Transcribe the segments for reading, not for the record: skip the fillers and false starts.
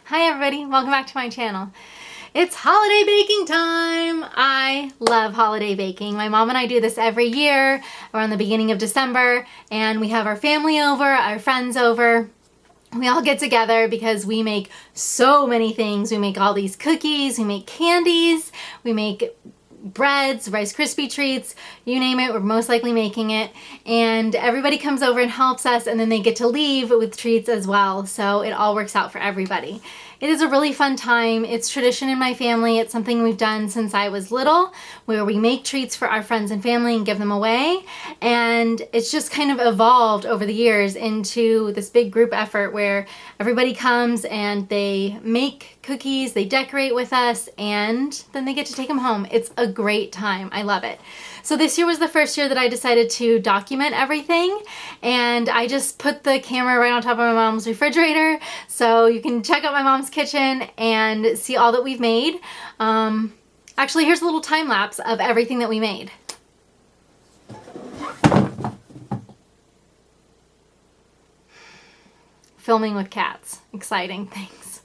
Hi everybody, welcome back to my channel. It's holiday baking time. I love holiday baking. My mom and I do this every year around the beginning of December, and we have our family over, our friends over. We all get together because we make so many things. We make all these cookies, we make candies, we make breads, Rice Krispie treats, you name it, we're most likely making it. And everybody comes over and helps us, and then they get to leave with treats as well. So it all works out for everybody. It is a really fun time. It's tradition in my family. It's something we've done since I was little, where we make treats for our friends and family and give them away. And it's just kind of evolved over the years into this big group effort where everybody comes and they make cookies, they decorate with us, and then they get to take them home. It's a great time. I love it. So this year was the first year that I decided to document everything, and I just put the camera right on top of my mom's refrigerator so you can check out my mom's kitchen and see all that we've made. Actually, here's a little time lapse of everything that we made. Filming with cats. Exciting things.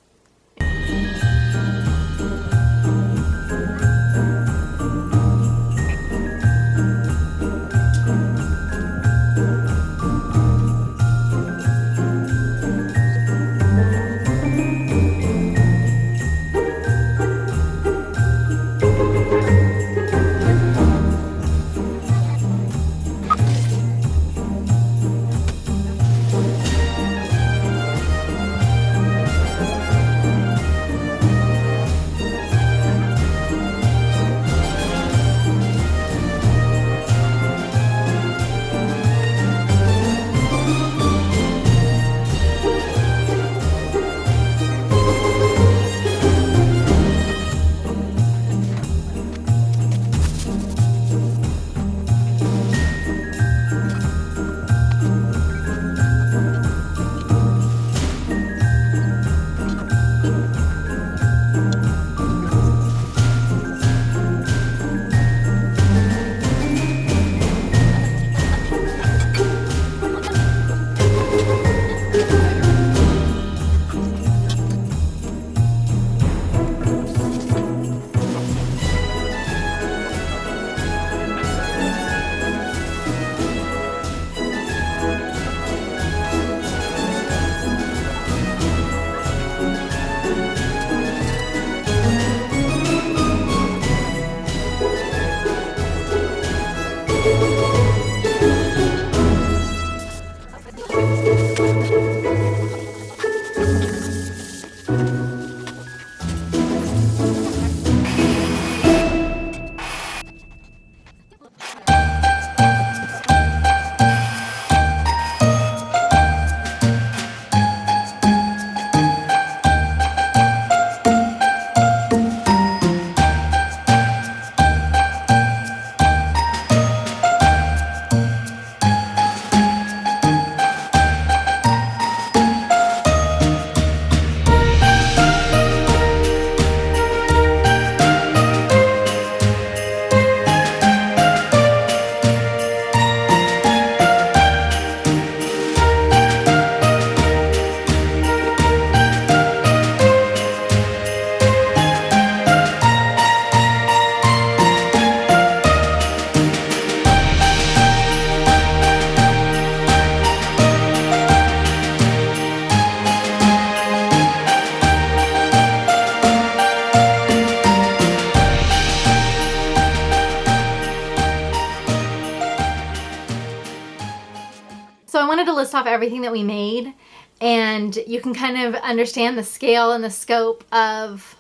So I wanted to list off everything that we made, and you can kind of understand the scale and the scope of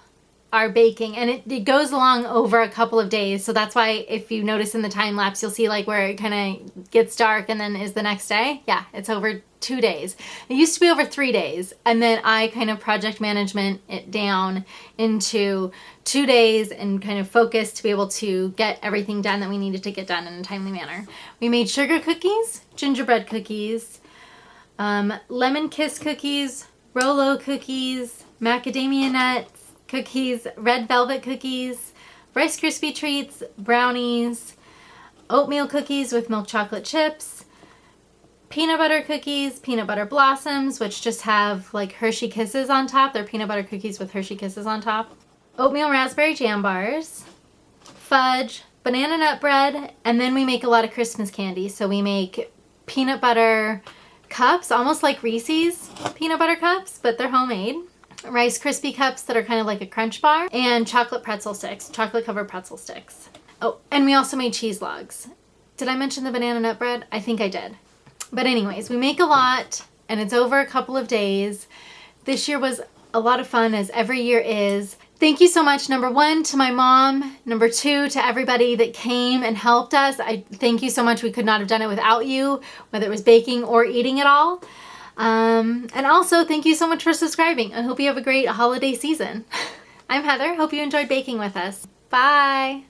our baking, and it goes along over a couple of days. So that's why if you notice in the time lapse, you'll see like where it kind of gets dark and then is the next day. Yeah, it's over 2 days. It used to be over 3 days, and then I kind of project management it down into 2 days and kind of focused to be able to get everything done that we needed to get done in a timely manner. We made sugar cookies, gingerbread cookies, lemon kiss cookies, Rolo cookies, macadamia nuts cookies, red velvet cookies, Rice Krispie treats, brownies, oatmeal cookies with milk chocolate chips, peanut butter cookies, peanut butter blossoms, which just have like Hershey Kisses on top. They're peanut butter cookies with Hershey Kisses on top. Oatmeal Raspberry Jam bars, fudge, banana nut bread, and then we make a lot of Christmas candy. So we make peanut butter cups, almost like Reese's peanut butter cups, but they're homemade. Rice Krispie cups that are kind of like a crunch bar, and chocolate pretzel sticks, chocolate covered pretzel sticks. Oh, and we also made cheese logs. Did I mention the banana nut bread? I think I did. But anyways, we make a lot and it's over a couple of days. This year was a lot of fun, as every year is. Thank you so much, number one, to my mom. Number two, to everybody that came and helped us. I thank you so much. We could not have done it without you, whether it was baking or eating it all. And also, thank you so much for subscribing. I hope you have a great holiday season. I'm Heather. Hope you enjoyed baking with us. Bye.